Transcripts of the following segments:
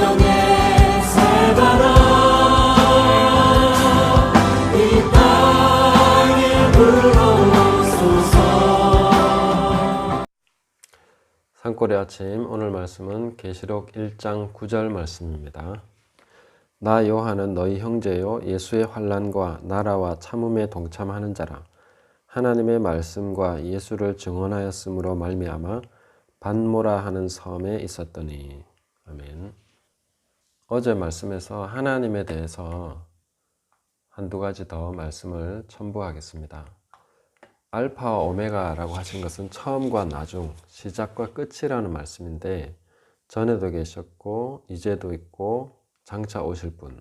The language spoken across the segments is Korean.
성령의 살바라 이 땅에 불어오소서. 산골의 아침, 오늘 말씀은 계시록 1장 9절 말씀입니다. 나 요한은 너희 형제요 예수의 환난과 나라와 참음에 동참하는 자라. 하나님의 말씀과 예수를 증언하였으므로 말미암아 반모라 하는 섬에 있었더니. 아멘. 어제 말씀에서 하나님에 대해서 한두 가지 더 말씀을 첨부하겠습니다. 알파와 오메가라고 하신 것은 처음과 나중, 시작과 끝이라는 말씀인데, 전에도 계셨고 이제도 있고 장차 오실 분,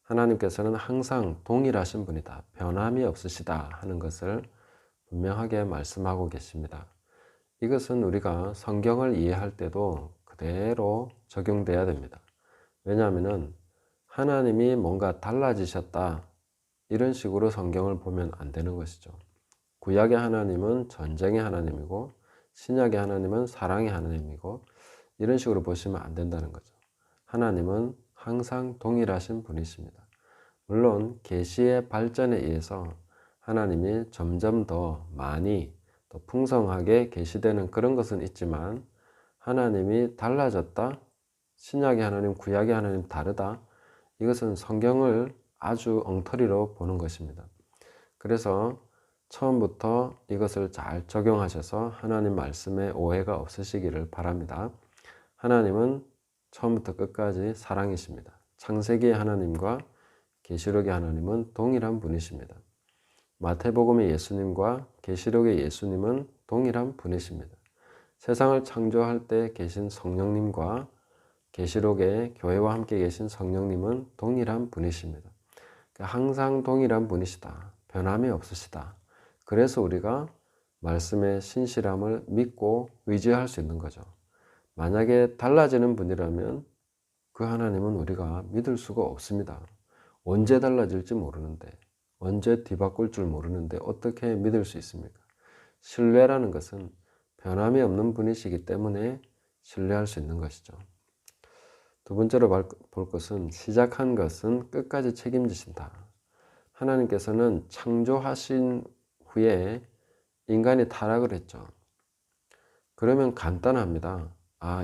하나님께서는 항상 동일하신 분이다, 변함이 없으시다 하는 것을 분명하게 말씀하고 계십니다. 이것은 우리가 성경을 이해할 때도 그대로 적용돼야 됩니다. 왜냐하면 하나님이 뭔가 달라지셨다 이런 식으로 성경을 보면 안 되는 것이죠. 구약의 하나님은 전쟁의 하나님이고 신약의 하나님은 사랑의 하나님이고 이런 식으로 보시면 안 된다는 거죠. 하나님은 항상 동일하신 분이십니다. 물론 계시의 발전에 의해서 하나님이 점점 더 많이 또 풍성하게 계시되는 그런 것은 있지만, 하나님이 달라졌다, 신약의 하나님, 구약의 하나님 다르다, 이것은 성경을 아주 엉터리로 보는 것입니다. 그래서 처음부터 이것을 잘 적용하셔서 하나님 말씀에 오해가 없으시기를 바랍니다. 하나님은 처음부터 끝까지 사랑이십니다. 창세기의 하나님과 계시록의 하나님은 동일한 분이십니다. 마태복음의 예수님과 계시록의 예수님은 동일한 분이십니다. 세상을 창조할 때 계신 성령님과 계시록의 교회와 함께 계신 성령님은 동일한 분이십니다. 항상 동일한 분이시다, 변함이 없으시다. 그래서 우리가 말씀의 신실함을 믿고 의지할 수 있는 거죠. 만약에 달라지는 분이라면 그 하나님은 우리가 믿을 수가 없습니다. 언제 달라질지 모르는데, 언제 뒤바꿀 줄 모르는데 어떻게 믿을 수 있습니까? 신뢰라는 것은 변함이 없는 분이시기 때문에 신뢰할 수 있는 것이죠. 두 번째로 볼 것은 시작한 것은 끝까지 책임지신다. 하나님께서는 창조하신 후에 인간이 타락을 했죠. 그러면 간단합니다.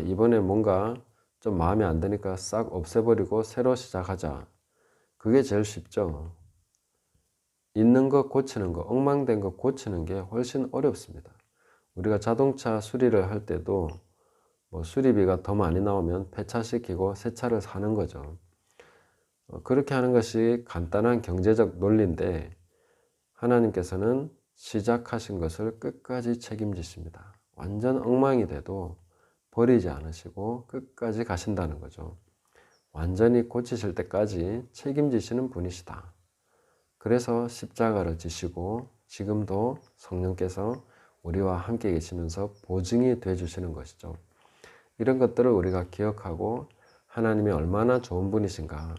이번에 뭔가 좀 마음에 안 드니까 싹 없애버리고 새로 시작하자. 그게 제일 쉽죠. 있는 거 고치는 거, 엉망된 거 고치는 게 훨씬 어렵습니다. 우리가 자동차 수리를 할 때도 수리비가 더 많이 나오면 폐차시키고 새 차를 사는 거죠. 그렇게 하는 것이 간단한 경제적 논리인데, 하나님께서는 시작하신 것을 끝까지 책임지십니다. 완전 엉망이 돼도 버리지 않으시고 끝까지 가신다는 거죠. 완전히 고치실 때까지 책임지시는 분이시다. 그래서 십자가를 지시고 지금도 성령께서 우리와 함께 계시면서 보증이 되어 주시는 것이죠. 이런 것들을 우리가 기억하고 하나님이 얼마나 좋은 분이신가,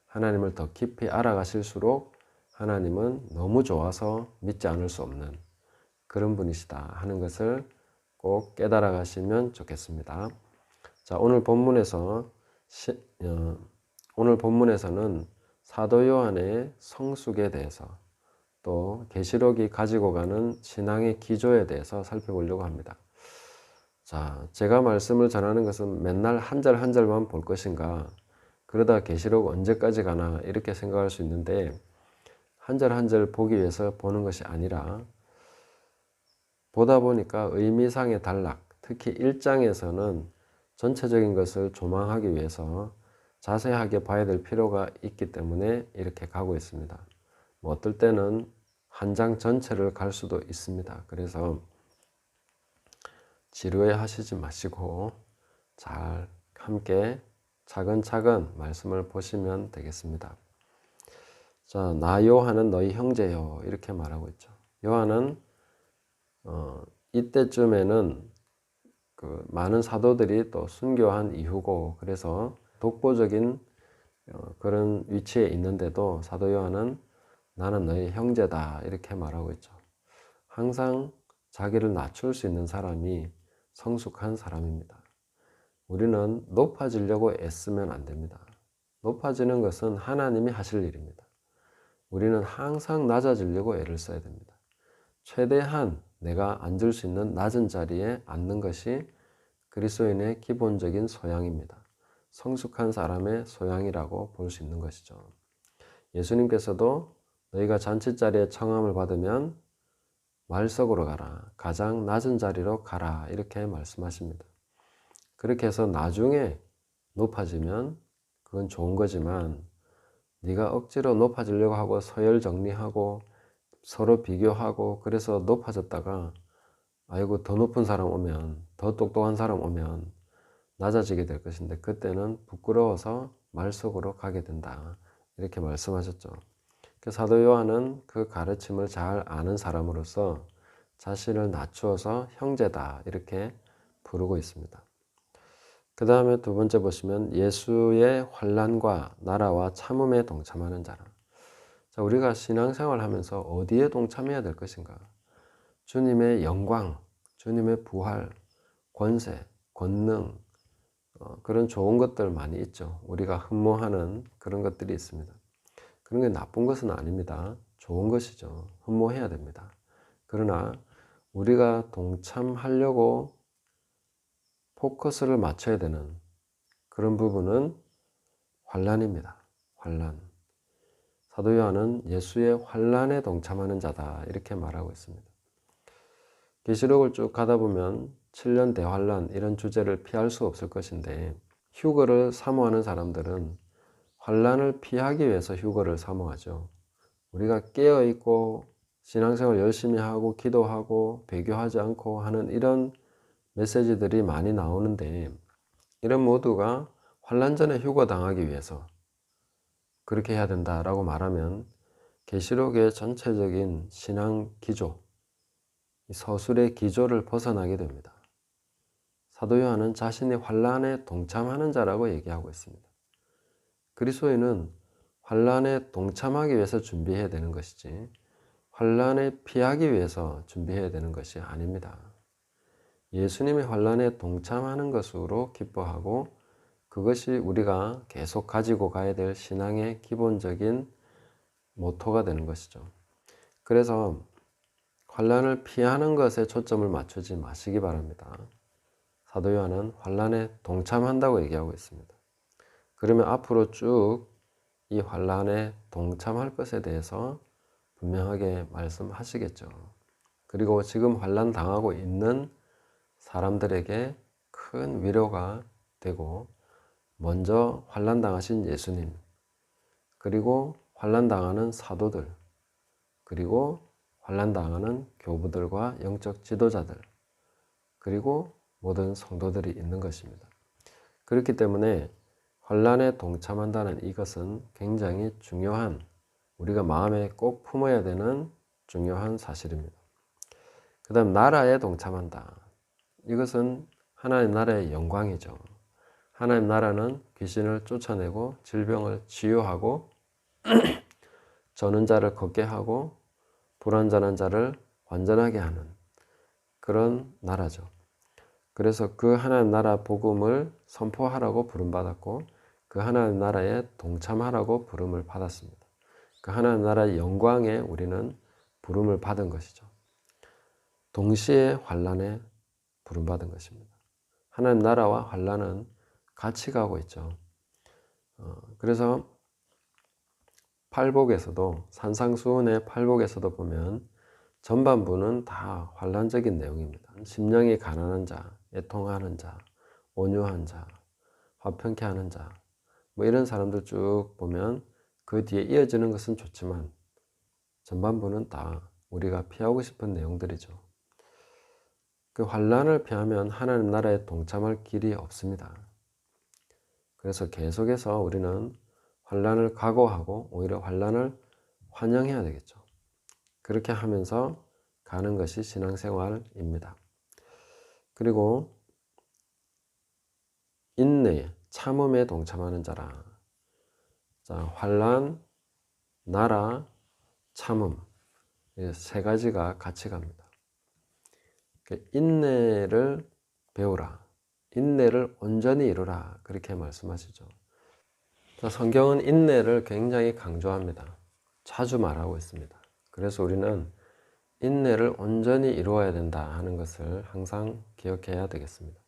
하나님을 더 깊이 알아가실수록 하나님은 너무 좋아서 믿지 않을 수 없는 그런 분이시다 하는 것을 꼭 깨달아 가시면 좋겠습니다. 자, 오늘 본문에서는 사도 요한의 성숙에 대해서, 또 계시록이 가지고 가는 신앙의 기조에 대해서 살펴보려고 합니다. 자, 제가 말씀을 전하는 것은 맨날 한 절 한 절만 볼 것인가, 그러다 계시록 언제까지 가나 이렇게 생각할 수 있는데, 한 절 한 절 보기 위해서 보는 것이 아니라 보다 보니까 의미상의 단락, 특히 1장에서는 전체적인 것을 조망하기 위해서 자세하게 봐야 될 필요가 있기 때문에 이렇게 가고 있습니다. 어떨 때는 한 장 전체를 갈 수도 있습니다. 그래서 지루해 하시지 마시고 잘 함께 차근차근 말씀을 보시면 되겠습니다. 자, 나 요한은 너희 형제요 이렇게 말하고 있죠. 요한은 이때쯤에는 많은 사도들이 또 순교한 이후고, 그래서 독보적인 그런 위치에 있는데도 사도 요한은 나는 너희 형제다 이렇게 말하고 있죠. 항상 자기를 낮출 수 있는 사람이 성숙한 사람입니다. 우리는 높아지려고 애쓰면 안 됩니다. 높아지는 것은 하나님이 하실 일입니다. 우리는 항상 낮아지려고 애를 써야 됩니다. 최대한 내가 앉을 수 있는 낮은 자리에 앉는 것이 그리스도인의 기본적인 소양입니다. 성숙한 사람의 소양이라고 볼 수 있는 것이죠. 예수님께서도 너희가 잔치자리에 청함을 받으면 말석으로 가라, 가장 낮은 자리로 가라, 이렇게 말씀하십니다. 그렇게 해서 나중에 높아지면 그건 좋은 거지만 네가 억지로 높아지려고 하고 서열 정리하고 서로 비교하고 그래서 높아졌다가 아이고 더 높은 사람 오면, 더 똑똑한 사람 오면 낮아지게 될 것인데 그때는 부끄러워서 말속으로 가게 된다, 이렇게 말씀하셨죠. 사도 요한은 그 가르침을 잘 아는 사람으로서 자신을 낮추어서 형제다, 이렇게 부르고 있습니다. 그 다음에 두 번째 보시면 예수의 환난과 나라와 참음에 동참하는 자라. 자, 우리가 신앙생활 하면서 어디에 동참해야 될 것인가? 주님의 영광, 주님의 부활, 권세, 권능, 그런 좋은 것들 많이 있죠. 우리가 흠모하는 그런 것들이 있습니다. 그런 게 나쁜 것은 아닙니다. 좋은 것이죠. 흠모해야 됩니다. 그러나 우리가 동참하려고 포커스를 맞춰야 되는 그런 부분은 환난입니다. 환난. 사도 요한은 예수의 환난에 동참하는 자다, 이렇게 말하고 있습니다. 계시록을 쭉 가다 보면 7년 대환란, 이런 주제를 피할 수 없을 것인데 휴거를 사모하는 사람들은 환난을 피하기 위해서 휴거를 사모하죠. 우리가 깨어있고 신앙생활 열심히 하고 기도하고 배교하지 않고 하는 이런 메시지들이 많이 나오는데 이런 모두가 환난 전에 휴거당하기 위해서 그렇게 해야 된다라고 말하면 계시록의 전체적인 신앙 기조, 서술의 기조를 벗어나게 됩니다. 사도 요한은 자신이 환난에 동참하는 자라고 얘기하고 있습니다. 그리스도인은 환난에 동참하기 위해서 준비해야 되는 것이지 환난에 피하기 위해서 준비해야 되는 것이 아닙니다. 예수님의 환난에 동참하는 것으로 기뻐하고 그것이 우리가 계속 가지고 가야 될 신앙의 기본적인 모토가 되는 것이죠. 그래서 환난을 피하는 것에 초점을 맞추지 마시기 바랍니다. 사도 요한은 환난에 동참한다고 얘기하고 있습니다. 그러면 앞으로 쭉 이 환난에 동참할 것에 대해서 분명하게 말씀하시겠죠. 그리고 지금 환난 당하고 있는 사람들에게 큰 위로가 되고 먼저 환난 당하신 예수님, 그리고 환난 당하는 사도들, 그리고 환난 당하는 교부들과 영적 지도자들, 그리고 모든 성도들이 있는 것입니다. 그렇기 때문에 환난에 동참한다는 이것은 굉장히 중요한, 우리가 마음에 꼭 품어야 되는 중요한 사실입니다. 그 다음 나라에 동참한다. 이것은 하나님 나라의 영광이죠. 하나님 나라는 귀신을 쫓아내고 질병을 치유하고 저는 자를 걷게 하고 불완전한 자를 완전하게 하는 그런 나라죠. 그래서 그 하나님 나라 복음을 선포하라고 부름받았고 그 하나님 나라에 동참하라고 부름을 받았습니다. 그 하나님 나라의 영광에 우리는 부름을 받은 것이죠. 동시에 환난에 부름받은 것입니다. 하나님 나라와 환난은 같이 가고 있죠. 그래서 팔복에서도 산상수훈의 팔복에서도 보면 전반부는 다 환난적인 내용입니다. 심령이 가난한 자, 애통하는 자, 온유한 자, 화평케 하는 자, 뭐 이런 사람들 쭉 보면 그 뒤에 이어지는 것은 좋지만 전반부는 다 우리가 피하고 싶은 내용들이죠. 그 환난을 피하면 하나님 나라에 동참할 길이 없습니다. 그래서 계속해서 우리는 환난을 각오하고 오히려 환난을 환영해야 되겠죠. 그렇게 하면서 가는 것이 신앙생활입니다. 그리고 인내, 참음에 동참하는 자라. 자, 환난, 나라, 참음, 이 세 가지가 같이 갑니다. 인내를 배우라. 인내를 온전히 이루라 그렇게 말씀하시죠. 자, 성경은 인내를 굉장히 강조합니다. 자주 말하고 있습니다. 그래서 우리는 인내를 온전히 이루어야 된다 하는 것을 항상 기억해야 되겠습니다.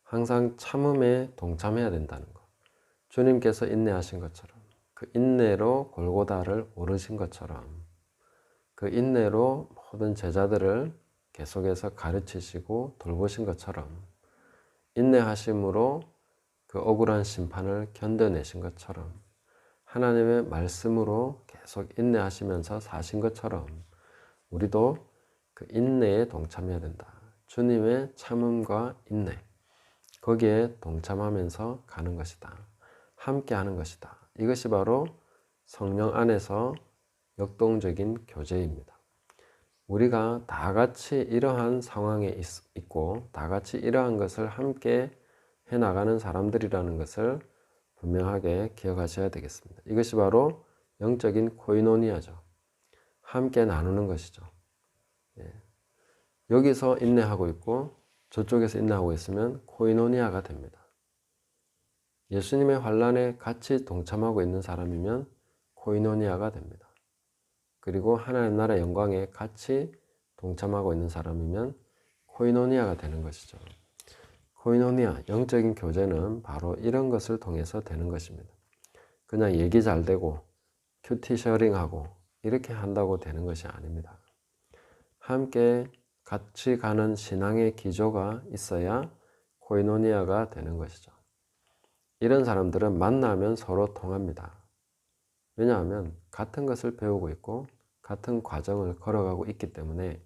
항상 참음에 동참해야 된다는 것. 주님께서 인내하신 것처럼, 그 인내로 골고다를 오르신 것처럼, 그 인내로 모든 제자들을 계속해서 가르치시고 돌보신 것처럼, 인내하심으로 그 억울한 심판을 견뎌내신 것처럼, 하나님의 말씀으로 계속 인내하시면서 사신 것처럼 우리도 그 인내에 동참해야 된다. 주님의 참음과 인내, 거기에 동참하면서 가는 것이다. 함께 하는 것이다. 이것이 바로 성령 안에서 역동적인 교제입니다. 우리가 다 같이 이러한 상황에 있고 다 같이 이러한 것을 함께 해나가는 사람들이라는 것을 분명하게 기억하셔야 되겠습니다. 이것이 바로 영적인 코이노니아죠. 함께 나누는 것이죠. 여기서 인내하고 있고 저쪽에서 인내하고 있으면 코이노니아가 됩니다. 예수님의 환난에 같이 동참하고 있는 사람이면 코이노니아가 됩니다. 그리고 하나님 나라의 영광에 같이 동참하고 있는 사람이면 코이노니아가 되는 것이죠. 코이노니아, 영적인 교제는 바로 이런 것을 통해서 되는 것입니다. 그냥 얘기 잘 되고 큐티 셔링하고 이렇게 한다고 되는 것이 아닙니다. 함께 같이 가는 신앙의 기조가 있어야 코이노니아가 되는 것이죠. 이런 사람들은 만나면 서로 통합니다. 왜냐하면 같은 것을 배우고 있고 같은 과정을 걸어가고 있기 때문에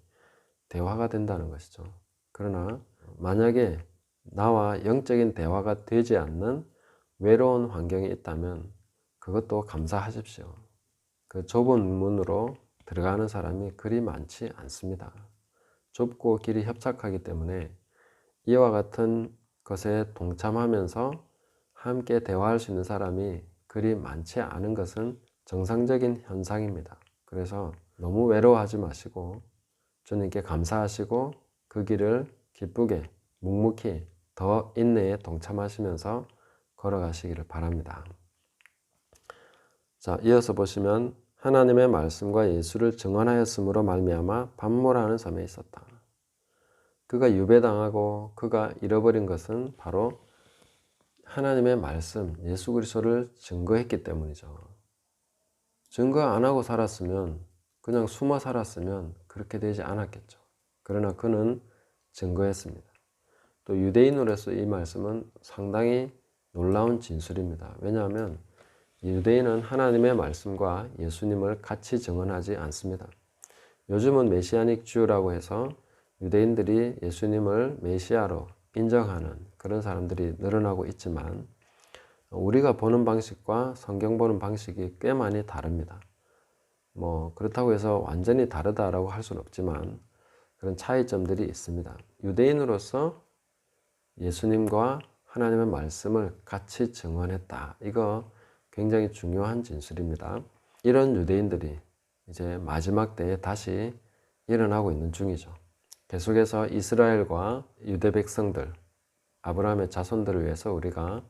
대화가 된다는 것이죠. 그러나 만약에 나와 영적인 대화가 되지 않는 외로운 환경이 있다면 그것도 감사하십시오. 그 좁은 문으로 들어가는 사람이 그리 많지 않습니다. 좁고 길이 협착하기 때문에 이와 같은 것에 동참하면서 함께 대화할 수 있는 사람이 그리 많지 않은 것은 정상적인 현상입니다. 그래서 너무 외로워하지 마시고 주님께 감사하시고 그 길을 기쁘게 묵묵히 더 인내에 동참하시면서 걸어가시기를 바랍니다. 자, 이어서 보시면 하나님의 말씀과 예수를 증언하였으므로 말미암아 밤모라는 섬에 있었다. 그가 유배당하고 그가 잃어버린 것은 바로 하나님의 말씀, 예수 그리스도를 증거했기 때문이죠. 증거 안 하고 살았으면, 그냥 숨어 살았으면 그렇게 되지 않았겠죠. 그러나 그는 증거했습니다. 또 유대인으로서 이 말씀은 상당히 놀라운 진술입니다. 왜냐하면 유대인은 하나님의 말씀과 예수님을 같이 증언하지 않습니다. 요즘은 메시아닉 주라고 해서 유대인들이 예수님을 메시아로 인정하는 그런 사람들이 늘어나고 있지만 우리가 보는 방식과 성경 보는 방식이 꽤 많이 다릅니다. 그렇다고 해서 완전히 다르다라고 할 수는 없지만 그런 차이점들이 있습니다. 유대인으로서 예수님과 하나님의 말씀을 같이 증언했다. 이거 굉장히 중요한 진술입니다. 이런 유대인들이 이제 마지막 때에 다시 일어나고 있는 중이죠. 계속해서 이스라엘과 유대 백성들, 아브라함의 자손들을 위해서 우리가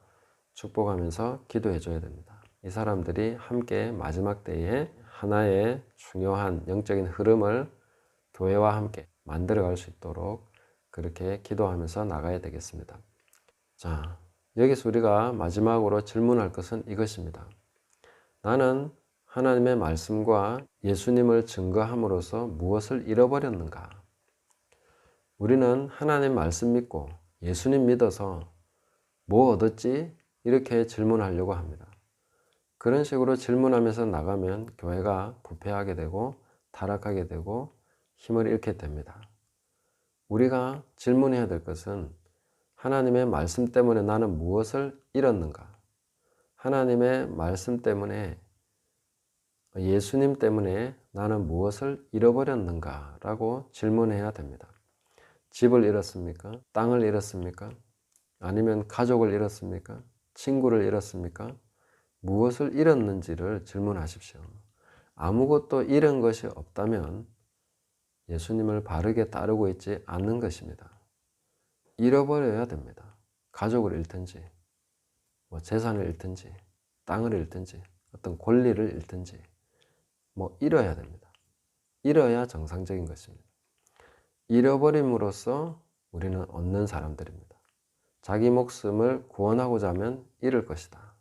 축복하면서 기도해 줘야 됩니다. 이 사람들이 함께 마지막 때에 하나의 중요한 영적인 흐름을 교회와 함께 만들어갈 수 있도록 그렇게 기도하면서 나가야 되겠습니다. 자, 여기서 우리가 마지막으로 질문할 것은 이것입니다. 나는 하나님의 말씀과 예수님을 증거함으로써 무엇을 잃어버렸는가? 우리는 하나님 말씀 믿고 예수님 믿어서 뭐 얻었지? 이렇게 질문하려고 합니다. 그런 식으로 질문하면서 나가면 교회가 부패하게 되고 타락하게 되고 힘을 잃게 됩니다. 우리가 질문해야 될 것은 하나님의 말씀 때문에 나는 무엇을 잃었는가? 하나님의 말씀 때문에 예수님 때문에 나는 무엇을 잃어버렸는가? 라고 질문해야 됩니다. 집을 잃었습니까? 땅을 잃었습니까? 아니면 가족을 잃었습니까? 친구를 잃었습니까? 무엇을 잃었는지를 질문하십시오. 아무것도 잃은 것이 없다면 예수님을 바르게 따르고 있지 않는 것입니다. 잃어버려야 됩니다. 가족을 잃든지, 뭐 재산을 잃든지, 땅을 잃든지, 어떤 권리를 잃든지, 뭐 잃어야 됩니다. 잃어야 정상적인 것입니다. 잃어버림으로써 우리는 얻는 사람들입니다. 자기 목숨을 구원하고자 하면 잃을 것이다.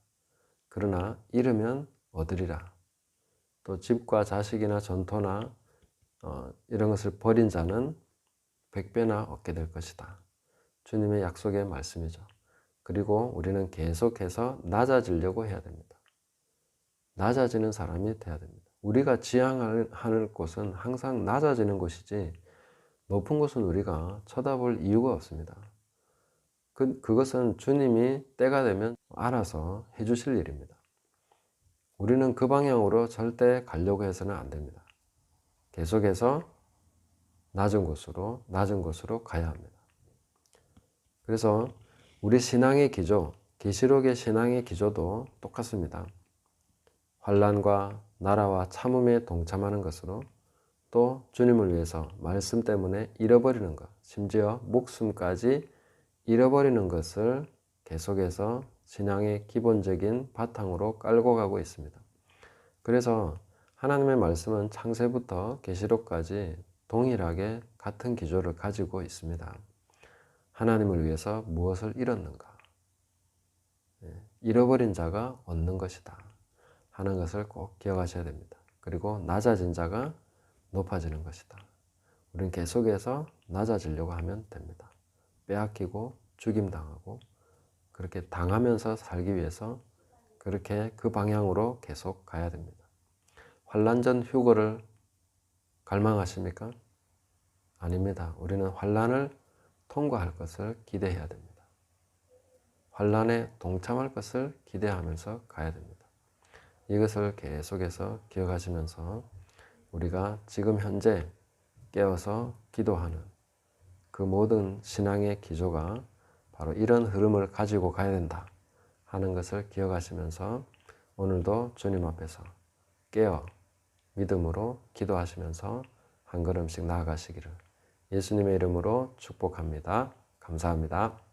그러나 잃으면 얻으리라. 또 집과 자식이나 전토나 이런 것을 버린 자는 100배나 얻게 될 것이다. 주님의 약속의 말씀이죠. 그리고 우리는 계속해서 낮아지려고 해야 됩니다. 낮아지는 사람이 돼야 됩니다. 우리가 지향하는 곳은 항상 낮아지는 곳이지 높은 곳은 우리가 쳐다볼 이유가 없습니다. 그것은 주님이 때가 되면 알아서 해주실 일입니다. 우리는 그 방향으로 절대 가려고 해서는 안 됩니다. 계속해서 낮은 곳으로 가야 합니다. 그래서 우리 신앙의 기조, 계시록의 신앙의 기조도 똑같습니다. 환난과 나라와 참음에 동참하는 것으로 또 주님을 위해서 말씀 때문에 잃어버리는 것, 심지어 목숨까지 잃어버리는 것을 계속해서 신앙의 기본적인 바탕으로 깔고 가고 있습니다. 그래서 하나님의 말씀은 창세부터 계시록까지 동일하게 같은 기조를 가지고 있습니다. 하나님을 위해서 무엇을 잃었는가? 잃어버린 자가 얻는 것이다 하는 것을 꼭 기억하셔야 됩니다. 그리고 낮아진 자가 높아지는 것이다. 우리는 계속해서 낮아지려고 하면 됩니다. 빼앗기고 죽임당하고 그렇게 당하면서 살기 위해서 그렇게 그 방향으로 계속 가야 됩니다. 환난 전 휴거를 갈망하십니까? 아닙니다. 우리는 환난을 통과할 것을 기대해야 됩니다. 환난에 동참할 것을 기대하면서 가야 됩니다. 이것을 계속해서 기억하시면서 우리가 지금 현재 깨어서 기도하는 그 모든 신앙의 기조가 바로 이런 흐름을 가지고 가야 된다 하는 것을 기억하시면서 오늘도 주님 앞에서 깨어 믿음으로 기도하시면서 한 걸음씩 나아가시기를 예수님의 이름으로 축복합니다. 감사합니다.